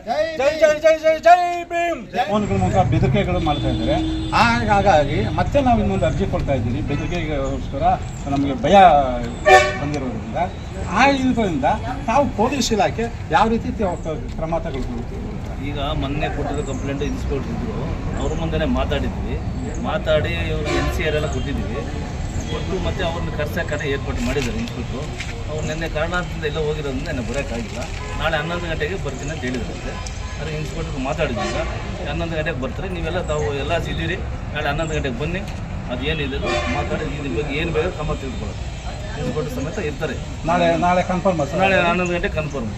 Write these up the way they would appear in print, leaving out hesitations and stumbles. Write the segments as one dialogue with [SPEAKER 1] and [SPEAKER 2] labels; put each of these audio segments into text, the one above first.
[SPEAKER 1] ಜೈ ಜೈ ಜೈ ಜೈ ಜೈ ಭೀಮ್. ಫೋನ್ಗಳ ಮೂಲಕ ಬೆದರಿಕೆಗಳು ಮಾಡ್ತಾ ಇದ್ದಾರೆ. ಹಾಗಾಗಿ ಮತ್ತೆ ನಾವು ಇನ್ನೊಂದು ಅರ್ಜಿ ಕೊಡ್ತಾ ಇದ್ದೀವಿ. ಬೆದರಿಕೆಗೋಸ್ಕರ ನಮಗೆ ಭಯ ಬಂದಿರೋದ್ರಿಂದ ಆ ಇದರಿಂದ ನಾವು ಪೊಲೀಸ್ ಇಲಾಖೆ ಯಾವ ರೀತಿ ಕ್ರಮ ತಗೊಳ್ಬೇಕು.
[SPEAKER 2] ಈಗ ಮೊನ್ನೆ ಕೊಟ್ಟಿರೋ ಕಂಪ್ಲೇಂಟ್ ಇನ್ಸ್ಪೆಕ್ಟರ್ ಇದ್ದರು, ಅವ್ರ ಮುಂದೆ ಮಾತಾಡಿ NCR ಎಲ್ಲ ಕೊಟ್ಟಿದ್ದೀವಿ. ಕೊಟ್ಟು ಮತ್ತು ಅವ್ರನ್ನ ಕರ್ಸೋಕ್ಕೆ ಏರ್ಪಾಡು ಮಾಡಿದ್ದಾರೆ ಇನ್ಸ್ಪೆಕ್ಟ್ರು. ಅವ್ರು ನಿನ್ನೆ ಕಾರಣದಿಂದ ಎಲ್ಲ ಹೋಗಿರೋದ್ರಿಂದ ನೆನ್ನೆ ಬರೋಕ್ಕಾಗಿಲ್ಲ. ನಾಳೆ 11 ಗಂಟೆಗೆ ಬರ್ತೀನಿ ಅಂತ ಹೇಳಿದ್ರಂತೆ. ಆದರೆ ಇನ್ಸ್ಪೆಕ್ಟ್ರಿಗೆ ಮಾತಾಡಿದ್ರಿಂದ 11 ಗಂಟೆಗೆ ಬರ್ತಾರೆ, ನೀವೆಲ್ಲ ತಾವು ಎಲ್ಲ ಸಿದ್ದೀರಿ, ನಾಳೆ 11 ಗಂಟೆಗೆ ಬನ್ನಿ, ಅದು ಏನಿದೆ ಮಾತಾಡಿ ಇದ್ರ ಬಗ್ಗೆ ಏನು ಬೇಕಾದ್ರೆ ಕ್ರಮ ತೆಗೆದುಕೊಳ್ಳೋದು. ಇನ್ಸ್ಪೆಕ್ಟರ್ ಸಮೇತ ಇರ್ತಾರೆ.
[SPEAKER 1] ನಾಳೆ ಕನ್ಫರ್ಮ್, ನಾಳೆ
[SPEAKER 2] 11 ಗಂಟೆಗೆ ಕನ್ಫರ್ಮ್.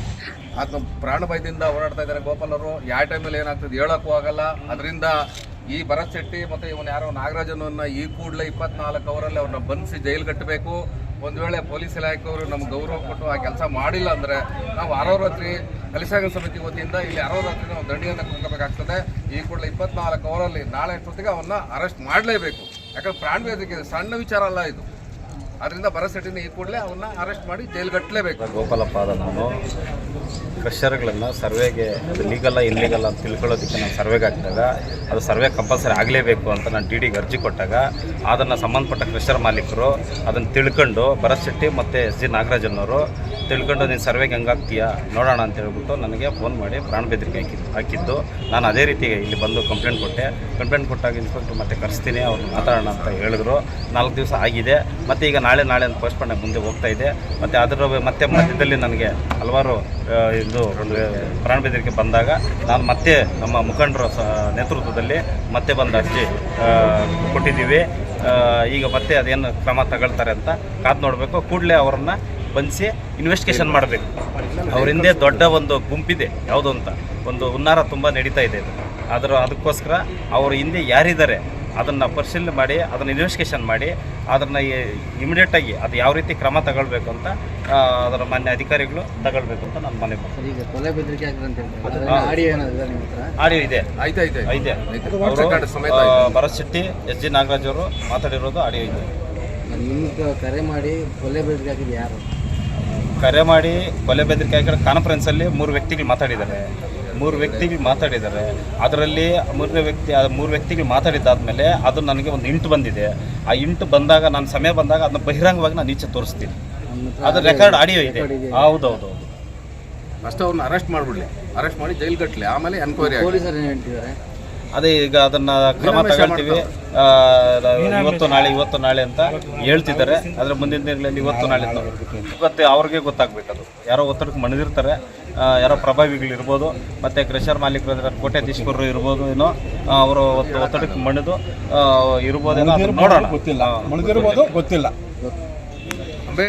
[SPEAKER 3] ಅದು ಪ್ರಾಣ ಭಯದಿಂದ ಓಡಾಡ್ತಾ ಇದ್ದಾರೆ ಗೋಪಾಲ್ ಅವರು. ಯಾವ ಟೈಮಲ್ಲಿ ಏನಾಗ್ತದೆ ಹೇಳೋಕ್ಕೂ ಆಗಲ್ಲ. ಅದರಿಂದ ಈ ಭರತ್ ಶೆಟ್ಟಿ ಮತ್ತು ಇವನು ಯಾರೋ ನಾಗರಾಜನನ್ನು ಈ ಕೂಡಲೇ 24 ಅವರಲ್ಲಿ ಅವ್ರನ್ನ ಬಂಧಿಸಿ ಜೈಲು ಕಟ್ಟಬೇಕು. ಒಂದು ವೇಳೆ ಪೊಲೀಸ್ ಇಲಾಖೆಯವರು ನಮ್ಗೆ ಗೌರವ ಕೊಟ್ಟು ಆ ಕೆಲಸ ಮಾಡಿಲ್ಲ ಅಂದರೆ ನಾವು ಅರೋರಾತ್ರಿ ಕಲಿಸಾಂಗ ಸಮಿತಿ ವತಿಯಿಂದ ಇಲ್ಲಿ ಅರೋರಾತ್ರಿ ನಾವು ದಂಡಿಯನ್ನು ಕುಂಕಬೇಕಾಗ್ತದೆ. ಈ ಕೂಡಲೇ 24 ಅವರಲ್ಲಿ ನಾಳೆ ಅಷ್ಟೊತ್ತಿಗೆ ಅವನ್ನ ಅರೆಸ್ಟ್ ಮಾಡಲೇಬೇಕು. ಯಾಕಂದ್ರೆ ಪ್ರಾಣ ಬೇದಿಕೆ ಸಣ್ಣ ವಿಚಾರ ಅಲ್ಲ ಇದು. ಅದರಿಂದ ಭರತ್ ಶೆಟ್ಟಿನ ಈ ಕೂಡಲೇ ಅವನ್ನ ಅರೆಸ್ಟ್ ಮಾಡಿ ಜೈಲು ಕಟ್ಟಲೇಬೇಕು.
[SPEAKER 4] ಗೋಪಾಲಪ್ಪ ನಾನು ಕ್ರಷರ್ಗಳನ್ನು ಸರ್ವೆಗೆ ಅದು ಲೀಗಲ್ಲ ಇನ್ಲೀಗಲ್ಲ ಅಂತ ತಿಳ್ಕೊಳ್ಳೋದಕ್ಕೆ ನಾನು ಸರ್ವೆಗೆ ಹಾಕಿದಾಗ ಅದು ಸರ್ವೆ ಕಂಪಲ್ಸರಿ ಆಗಲೇಬೇಕು ಅಂತ ನಾನು DDಗೆ ಅರ್ಜಿ ಕೊಟ್ಟಾಗ ಅದನ್ನು ಸಂಬಂಧಪಟ್ಟ ಕ್ರಷರ್ ಮಾಲೀಕರು ಅದನ್ನು ತಿಳ್ಕೊಂಡು ಭರತ್ ಶೆಟ್ಟಿ ಮತ್ತು SG ನಾಗರಾಜನವರು ತಿಳ್ಕೊಂಡು ನೀನು ಸರ್ವೆಗೆ ಹೆಂಗಾಗ್ತೀಯಾ ನೋಡೋಣ ಅಂತ ಹೇಳ್ಬಿಟ್ಟು ನನಗೆ ಫೋನ್ ಮಾಡಿ ಪ್ರಾಣ ಬೆದರಿಕೆ ಹಾಕಿದ್ದು. ನಾನು ಅದೇ ರೀತಿ ಇಲ್ಲಿ ಬಂದು ಕಂಪ್ಲೇಂಟ್ ಕೊಟ್ಟೆ. ಕಂಪ್ಲೇಂಟ್ ಕೊಟ್ಟಾಗ ಇನ್ಸ್ಪೆಕ್ಟ್ರ್ ಮತ್ತೆ ಕರೆಸ್ತೀನಿ, ಅವ್ರು ಮಾತಾಡೋಣ ಅಂತ ಹೇಳಿದ್ರು. 4 ದಿವಸ ಆಗಿದೆ. ಮತ್ತು ಈಗ ನಾಳೆ ಅಂತ ಪೋಸ್ಟ್ಪೋನ್ ಮುಂದೆ ಹೋಗ್ತಾ ಇದೆ. ಮತ್ತು ಅದರ ಮತ್ತೆ ಮಧ್ಯದಲ್ಲಿ ನನಗೆ ಹಲವಾರು ಇದು ಒಂದು ಪ್ರಾಣ ಬೆದರಿಕೆ ಬಂದಾಗ ನಾನು ಮತ್ತೆ ನಮ್ಮ ಮುಖಂಡರ ನೇತೃತ್ವದಲ್ಲಿ ಮತ್ತೆ ಬಂದು ಅರ್ಜಿ ಕೊಟ್ಟಿದ್ದೀವಿ. ಈಗ ಮತ್ತೆ ಅದೇನು ಕ್ರಮ ತಗೊಳ್ತಾರೆ ಅಂತ ಕಾದು ನೋಡಬೇಕು. ಕೂಡಲೇ ಅವರನ್ನು ಬಂಧಿಸಿ ಇನ್ವೆಸ್ಟಿಗೇಷನ್ ಮಾಡಬೇಕು. ಅವ್ರ ಹಿಂದೆ ದೊಡ್ಡ ಒಂದು ಗುಂಪಿದೆ, ಯಾವುದು ಅಂತ ಒಂದು ಹುನ್ನಾರ ತುಂಬ ನಡೀತಾ ಇದೆ. ಅದಕ್ಕೋಸ್ಕರ ಅವ್ರ ಹಿಂದೆ ಯಾರಿದ್ದಾರೆ ಅದನ್ನು ಪರಿಶೀಲನೆ ಮಾಡಿ ಅದನ್ನು ಇನ್ವೆಸ್ಟಿಗೇಷನ್ ಮಾಡಿ ಅದನ್ನು ಇಮಿಡಿಯೇಟಾಗಿ ಅದು ಯಾವ ರೀತಿ ಕ್ರಮ ತಗೊಳ್ಬೇಕು ಅಂತ ಅದರ ಮಾನ್ಯ ಅಧಿಕಾರಿಗಳು ತಗೊಳ್ಬೇಕು ಅಂತ ನಾನು ಮನವಿ ಮಾಡ್ತೀನಿ.
[SPEAKER 5] ಈಗ ಕೊಲೆ ಬೆದರಿಕೆ
[SPEAKER 4] ಆಡಿಯೋ ಇದೆ. ಭರತ್ ಶೆಟ್ಟಿ SG ನಾಗರಾಜ್ ಅವರು ಮಾತಾಡಿರೋದು ಆಡಿಯೋ ಇದೆ.
[SPEAKER 5] ನಿಮ್ಗೆ ಕರೆ ಮಾಡಿ ಕೊಲೆ ಬೆದರಿಕೆ ಹಾಕಿದ್ದು ಯಾರು?
[SPEAKER 4] ಕರೆ ಮಾಡಿ ಕೊಲೆ ಬೆದರಿಕೆ ಹಾಕಿರೋ ಕಾನ್ಫರೆನ್ಸಲ್ಲಿ 3 ವ್ಯಕ್ತಿಗಳು ಮಾತಾಡಿದ್ದಾರೆ. ಅದರಲ್ಲಿ 3 ವ್ಯಕ್ತಿಗಳು ಮಾತಾಡಿದ್ದಾದಮೇಲೆ ಅದು ನನಗೆ ಒಂದು ಇಂಟು ಬಂದಿದೆ. ಆ ಇಂಟು ಬಂದಾಗ ನಾನು ಸಮಯ ಬಂದಾಗ ಅದನ್ನ ಬಹಿರಂಗವಾಗಿ ನಾನು ಈಚೆ ತೋರಿಸ್ತೀನಿ. ಅದು ರೆಕಾರ್ಡ್ ಆಡಿಯೋ ಇದೆ. ಹೌದೌದು.
[SPEAKER 3] ಅಷ್ಟೇ ಅವ್ರನ್ನ ಅರೆಸ್ಟ್ ಮಾಡಿಬಿಡ್ಲಿ, ಅರೆಸ್ಟ್ ಮಾಡಿ ಜೈಲು ಕಟ್ಟಲಿ, ಆಮೇಲೆ ಎನ್ಕ್ವೈರಿ.
[SPEAKER 5] ಪೊಲೀಸರು ಏನು ಹೇಳ್ತಿದ್ದಾರೆ?
[SPEAKER 4] ಅದೇ ಈಗ ಅದನ್ನು ಕ್ರಮ ತಗೊಳ್ತೀವಿ. ಇವತ್ತು ನಾಳೆ ಅಂತ ಹೇಳ್ತಿದ್ದಾರೆ. ಆದರೆ ಮುಂದಿನ ದಿನಗಳಲ್ಲಿ ಇವತ್ತು ನಾಳೆ ಮತ್ತೆ ಅವ್ರಿಗೆ ಗೊತ್ತಾಗಬೇಕದು. ಯಾರೋ ಒತ್ತಡಕ್ಕೆ ಮಣಿದಿರ್ತಾರೆ, ಯಾರೋ ಪ್ರಭಾವಿಗಳಿರ್ಬೋದು, ಮತ್ತು ಕ್ರಷರ್ ಮಾಲೀಕರು ಕೋಟ್ಯಾಧೀಶ್ವರರು ಇರ್ಬೋದು, ಏನೋ ಅವರು ಒತ್ತಡಕ್ಕೆ ಮಣಿದು ಇರ್ಬೋದೇನೋ ನೋಡೋಣ.
[SPEAKER 1] ಗೊತ್ತಿಲ್ಲ.